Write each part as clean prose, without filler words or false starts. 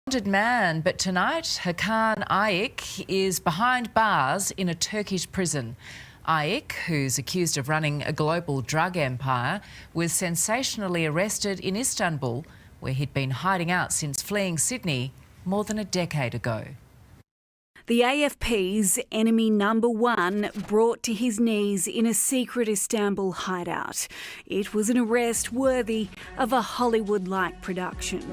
Wanted man, but tonight Hakan Ayik is behind bars in a Turkish prison. Ayik, who's accused of running a global drug empire, was sensationally arrested in Istanbul, where he'd been hiding out since fleeing Sydney more than a decade ago. The AFP's enemy number one brought to his knees in a secret Istanbul hideout. It was an arrest worthy of a Hollywood-like production.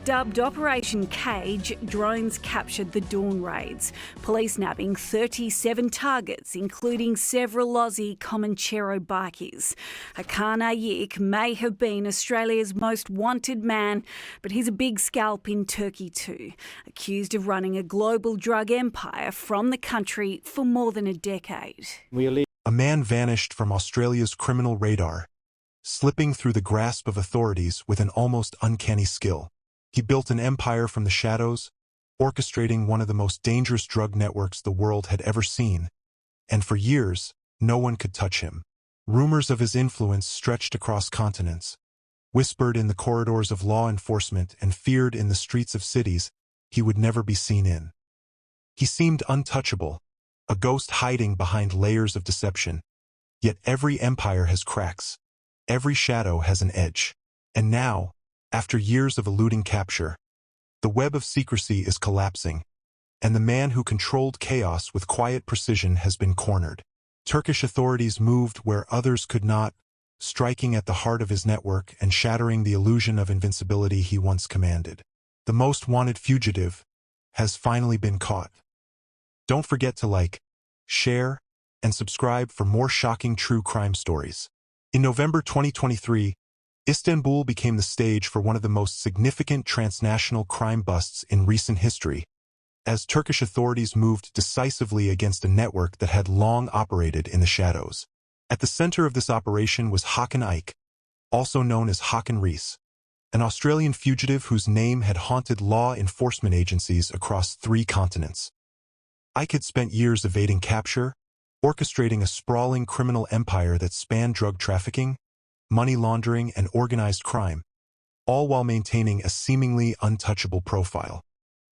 Dubbed Operation Cage, drones captured the dawn raids, police nabbing 37 targets, including several Aussie Comanchero bikies. Hakan Ayik may have been Australia's most wanted man, but he's a big scalp in Turkey too, accused of running a global drug empire from the country for more than a decade. A man vanished from Australia's criminal radar, slipping through the grasp of authorities with an almost uncanny skill. He built an empire from the shadows, orchestrating one of the most dangerous drug networks the world had ever seen. And for years, no one could touch him. Rumors of his influence stretched across continents. Whispered in the corridors of law enforcement and feared in the streets of cities he would never be seen in. He seemed untouchable, a ghost hiding behind layers of deception. Yet every empire has cracks. Every shadow has an edge. And now, after years of eluding capture, the web of secrecy is collapsing, and the man who controlled chaos with quiet precision has been cornered. Turkish authorities moved where others could not, striking at the heart of his network and shattering the illusion of invincibility he once commanded. The most wanted fugitive has finally been caught. Don't forget to like, share, and subscribe for more shocking true crime stories. In November 2023, Istanbul became the stage for one of the most significant transnational crime busts in recent history, as Turkish authorities moved decisively against a network that had long operated in the shadows. At the center of this operation was Hakan Ayik, also known as Hakan Reis, an Australian fugitive whose name had haunted law enforcement agencies across 3 continents. Ayik had spent years evading capture, orchestrating a sprawling criminal empire that spanned drug trafficking, money laundering, and organized crime, all while maintaining a seemingly untouchable profile.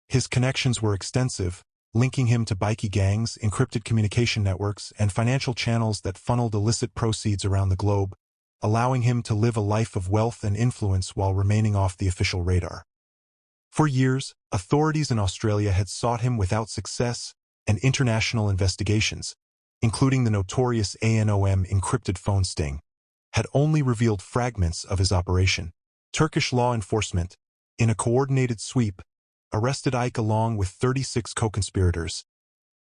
His connections were extensive, linking him to bikie gangs, encrypted communication networks, and financial channels that funneled illicit proceeds around the globe, allowing him to live a life of wealth and influence while remaining off the official radar. For years, authorities in Australia had sought him without success, and international investigations, including the notorious ANOM encrypted phone sting, had only revealed fragments of his operation. Turkish law enforcement, in a coordinated sweep, arrested Ayik along with 36 co-conspirators,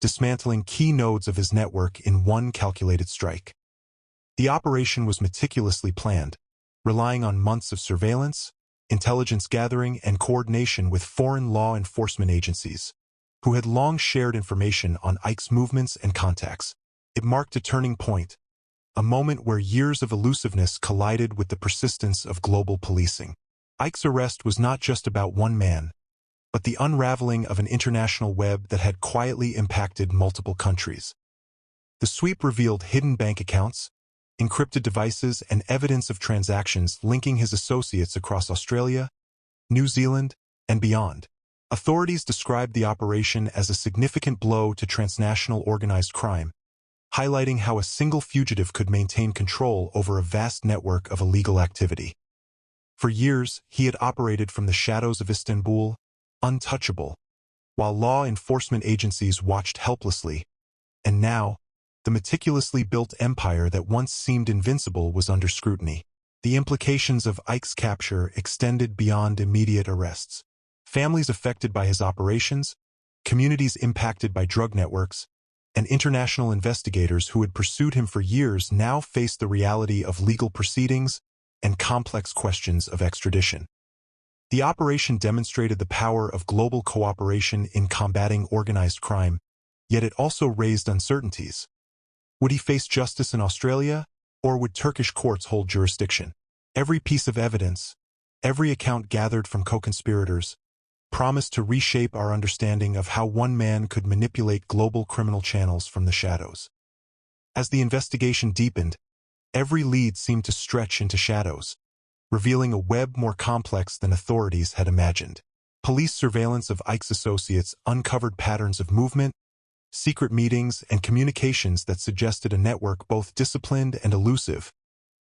dismantling key nodes of his network in one calculated strike. The operation was meticulously planned, relying on months of surveillance, intelligence gathering, and coordination with foreign law enforcement agencies, who had long shared information on Ayik's movements and contacts. It marked a turning point, a moment where years of elusiveness collided with the persistence of global policing. Ayik's arrest was not just about one man, but the unraveling of an international web that had quietly impacted multiple countries. The sweep revealed hidden bank accounts, encrypted devices, and evidence of transactions linking his associates across Australia, New Zealand, and beyond. Authorities described the operation as a significant blow to transnational organized crime, highlighting how a single fugitive could maintain control over a vast network of illegal activity. For years, he had operated from the shadows of Istanbul, untouchable, while law enforcement agencies watched helplessly. And now, the meticulously built empire that once seemed invincible was under scrutiny. The implications of Ayik's capture extended beyond immediate arrests. Families affected by his operations, communities impacted by drug networks, and international investigators who had pursued him for years now faced the reality of legal proceedings and complex questions of extradition. The operation demonstrated the power of global cooperation in combating organized crime, yet it also raised uncertainties. Would he face justice in Australia, or would Turkish courts hold jurisdiction? Every piece of evidence, every account gathered from co-conspirators, promised to reshape our understanding of how one man could manipulate global criminal channels from the shadows. As the investigation deepened, every lead seemed to stretch into shadows, revealing a web more complex than authorities had imagined. Police surveillance of Ike's associates uncovered patterns of movement, secret meetings, and communications that suggested a network both disciplined and elusive,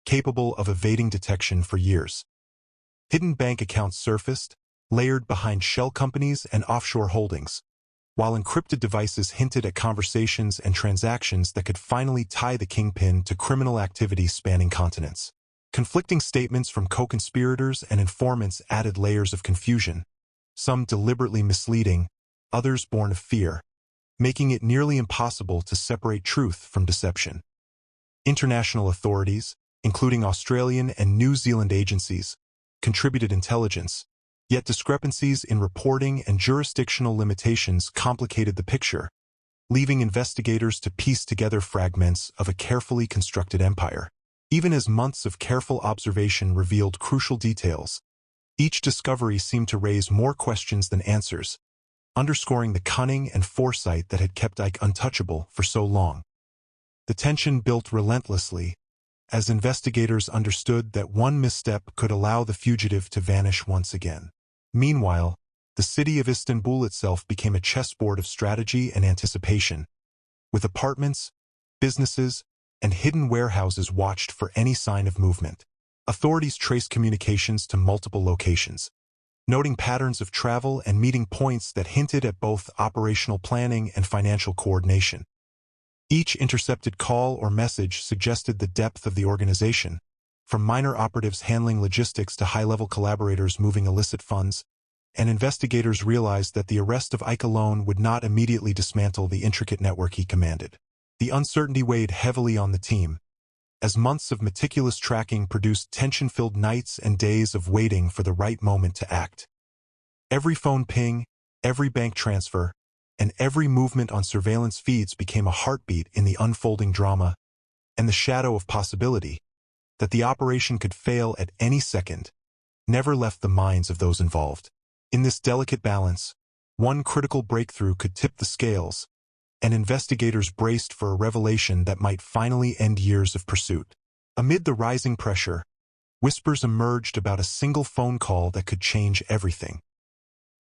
capable of evading detection for years. Hidden bank accounts surfaced, layered behind shell companies and offshore holdings, while encrypted devices hinted at conversations and transactions that could finally tie the Kingpin to criminal activity spanning continents. Conflicting statements from co-conspirators and informants added layers of confusion, some deliberately misleading, others born of fear, making it nearly impossible to separate truth from deception. International authorities, including Australian and New Zealand agencies, contributed intelligence, yet discrepancies in reporting and jurisdictional limitations complicated the picture, leaving investigators to piece together fragments of a carefully constructed empire. Even as months of careful observation revealed crucial details, each discovery seemed to raise more questions than answers, underscoring the cunning and foresight that had kept Ike untouchable for so long. The tension built relentlessly, as investigators understood that one misstep could allow the fugitive to vanish once again. Meanwhile, the city of Istanbul itself became a chessboard of strategy and anticipation, with apartments, businesses, and hidden warehouses watched for any sign of movement. Authorities traced communications to multiple locations, noting patterns of travel and meeting points that hinted at both operational planning and financial coordination. Each intercepted call or message suggested the depth of the organization, from minor operatives handling logistics to high-level collaborators moving illicit funds, and investigators realized that the arrest of Ike alone would not immediately dismantle the intricate network he commanded. The uncertainty weighed heavily on the team, as months of meticulous tracking produced tension-filled nights and days of waiting for the right moment to act. Every phone ping, every bank transfer, and every movement on surveillance feeds became a heartbeat in the unfolding drama, and the shadow of possibility that the operation could fail at any second never left the minds of those involved. In this delicate balance, one critical breakthrough could tip the scales, and investigators braced for a revelation that might finally end years of pursuit. Amid the rising pressure, whispers emerged about a single phone call that could change everything.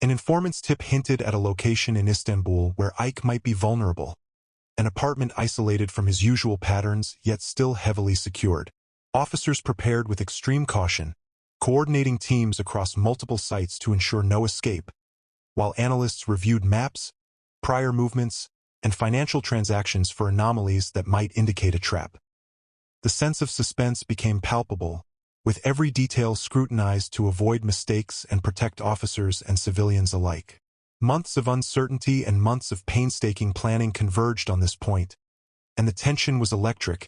An informant's tip hinted at a location in Istanbul where Ike might be vulnerable, an apartment isolated from his usual patterns yet still heavily secured. Officers prepared with extreme caution, coordinating teams across multiple sites to ensure no escape, while analysts reviewed maps, prior movements, and financial transactions for anomalies that might indicate a trap. The sense of suspense became palpable, with every detail scrutinized to avoid mistakes and protect officers and civilians alike. Months of uncertainty and months of painstaking planning converged on this point, and the tension was electric,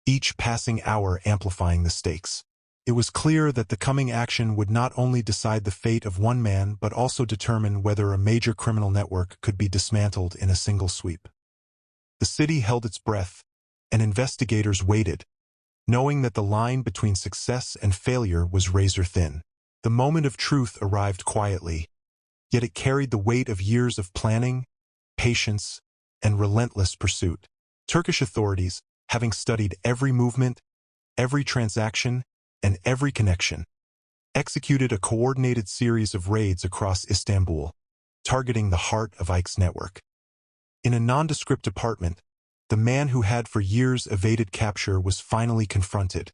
each passing hour amplifying the stakes. It was clear that the coming action would not only decide the fate of one man but also determine whether a major criminal network could be dismantled in a single sweep. The city held its breath, and investigators waited, knowing that the line between success and failure was razor-thin. The moment of truth arrived quietly, yet it carried the weight of years of planning, patience, and relentless pursuit. Turkish authorities, having studied every movement, every transaction, and every connection, executed a coordinated series of raids across Istanbul, targeting the heart of Ike's network. In a nondescript apartment, the man who had for years evaded capture was finally confronted,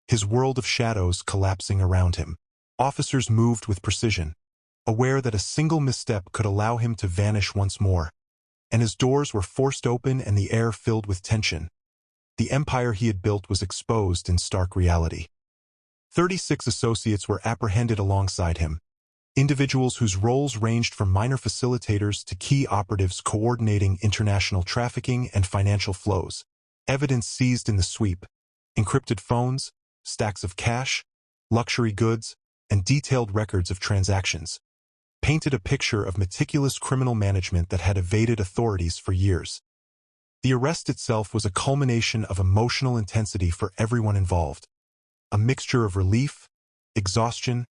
his world of shadows collapsing around him. Officers moved with precision, aware that a single misstep could allow him to vanish once more, and as doors were forced open and the air filled with tension, the empire he had built was exposed in stark reality. 36 associates were apprehended alongside him, individuals whose roles ranged from minor facilitators to key operatives coordinating international trafficking and financial flows. Evidence seized in the sweep, encrypted phones, stacks of cash, luxury goods, and detailed records of transactions, painted a picture of meticulous criminal management that had evaded authorities for years. The arrest itself was a culmination of emotional intensity for everyone involved, a mixture of relief, exhaustion,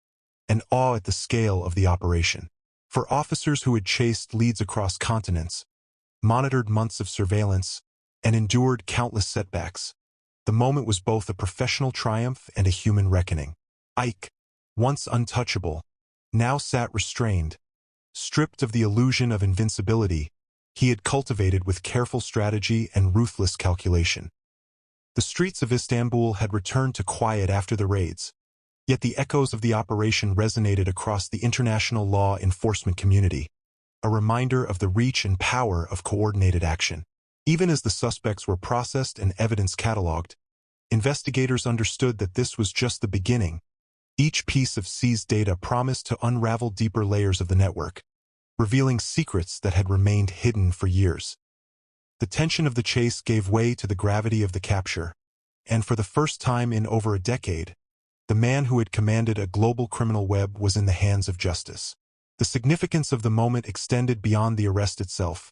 and awe at the scale of the operation. For officers who had chased leads across continents, monitored months of surveillance, and endured countless setbacks, the moment was both a professional triumph and a human reckoning. Ike, once untouchable, now sat restrained, stripped of the illusion of invincibility he had cultivated with careful strategy and ruthless calculation. The streets of Istanbul had returned to quiet after the raids, yet the echoes of the operation resonated across the international law enforcement community, a reminder of the reach and power of coordinated action. Even as the suspects were processed and evidence catalogued, investigators understood that this was just the beginning. Each piece of seized data promised to unravel deeper layers of the network, revealing secrets that had remained hidden for years. The tension of the chase gave way to the gravity of the capture, and for the first time in over a decade, the man who had commanded a global criminal web was in the hands of justice. The significance of the moment extended beyond the arrest itself,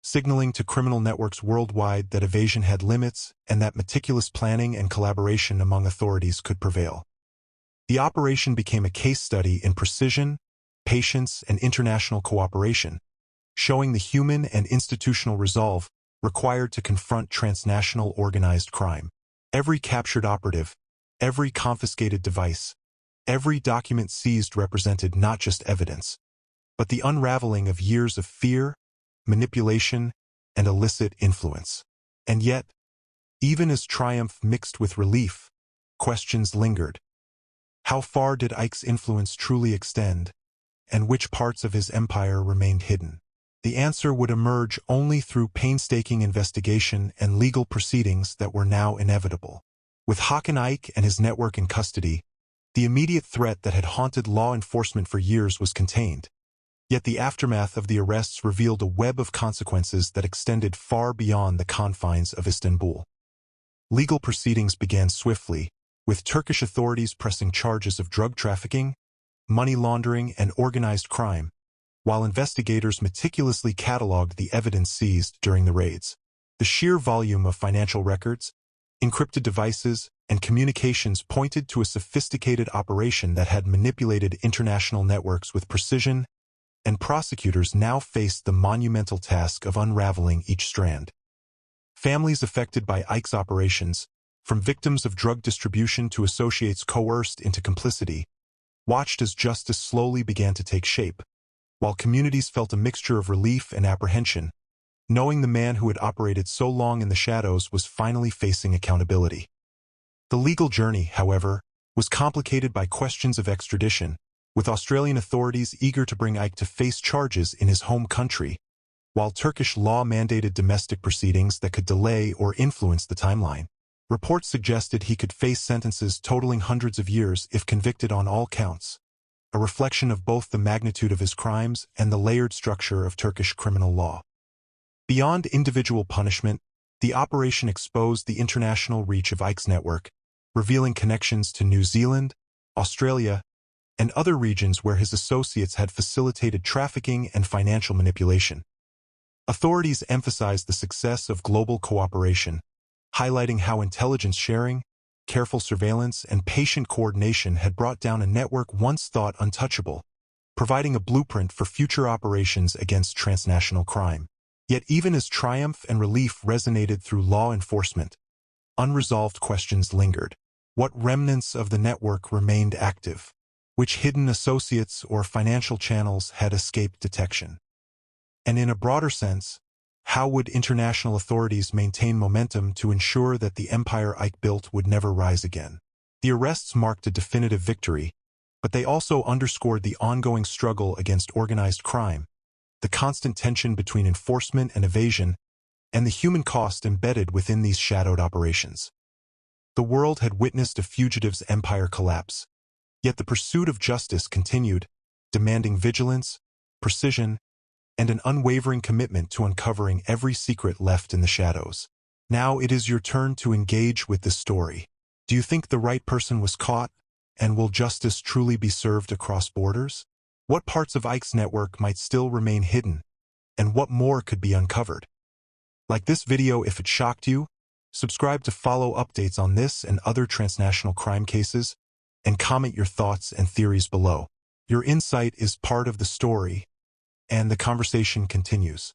signaling to criminal networks worldwide that evasion had limits and that meticulous planning and collaboration among authorities could prevail. The operation became a case study in precision, patience, and international cooperation, showing the human and institutional resolve required to confront transnational organized crime. Every captured operative, every confiscated device, every document seized represented not just evidence, but the unraveling of years of fear, manipulation, and illicit influence. And yet, even as triumph mixed with relief, questions lingered. How far did Ike's influence truly extend, and which parts of his empire remained hidden? The answer would emerge only through painstaking investigation and legal proceedings that were now inevitable. With Hakan Ike and his network in custody, the immediate threat that had haunted law enforcement for years was contained. Yet the aftermath of the arrests revealed a web of consequences that extended far beyond the confines of Istanbul. Legal proceedings began swiftly, with Turkish authorities pressing charges of drug trafficking, money laundering, and organized crime, while investigators meticulously cataloged the evidence seized during the raids. The sheer volume of financial records, encrypted devices, and communications pointed to a sophisticated operation that had manipulated international networks with precision, and prosecutors now faced the monumental task of unraveling each strand. Families affected by Ike's operations, from victims of drug distribution to associates coerced into complicity, watched as justice slowly began to take shape, while communities felt a mixture of relief and apprehension, knowing the man who had operated so long in the shadows was finally facing accountability. The legal journey, however, was complicated by questions of extradition, with Australian authorities eager to bring Ike to face charges in his home country, while Turkish law mandated domestic proceedings that could delay or influence the timeline. Reports suggested he could face sentences totaling hundreds of years if convicted on all counts, a reflection of both the magnitude of his crimes and the layered structure of Turkish criminal law. Beyond individual punishment, the operation exposed the international reach of Ike's network, revealing connections to New Zealand, Australia, and other regions where his associates had facilitated trafficking and financial manipulation. Authorities emphasized the success of global cooperation, highlighting how intelligence sharing, careful surveillance, and patient coordination had brought down a network once thought untouchable, providing a blueprint for future operations against transnational crime. Yet even as triumph and relief resonated through law enforcement, unresolved questions lingered. What remnants of the network remained active? Which hidden associates or financial channels had escaped detection? And in a broader sense, how would international authorities maintain momentum to ensure that the empire Ike built would never rise again? The arrests marked a definitive victory, but they also underscored the ongoing struggle against organized crime, the constant tension between enforcement and evasion, and the human cost embedded within these shadowed operations. The world had witnessed a fugitive's empire collapse, yet the pursuit of justice continued, demanding vigilance, precision, and an unwavering commitment to uncovering every secret left in the shadows. Now it is your turn to engage with this story. Do you think the right person was caught, and will justice truly be served across borders? What parts of Ike's network might still remain hidden, and what more could be uncovered? Like this video if it shocked you, subscribe to follow updates on this and other transnational crime cases, and comment your thoughts and theories below. Your insight is part of the story, and the conversation continues.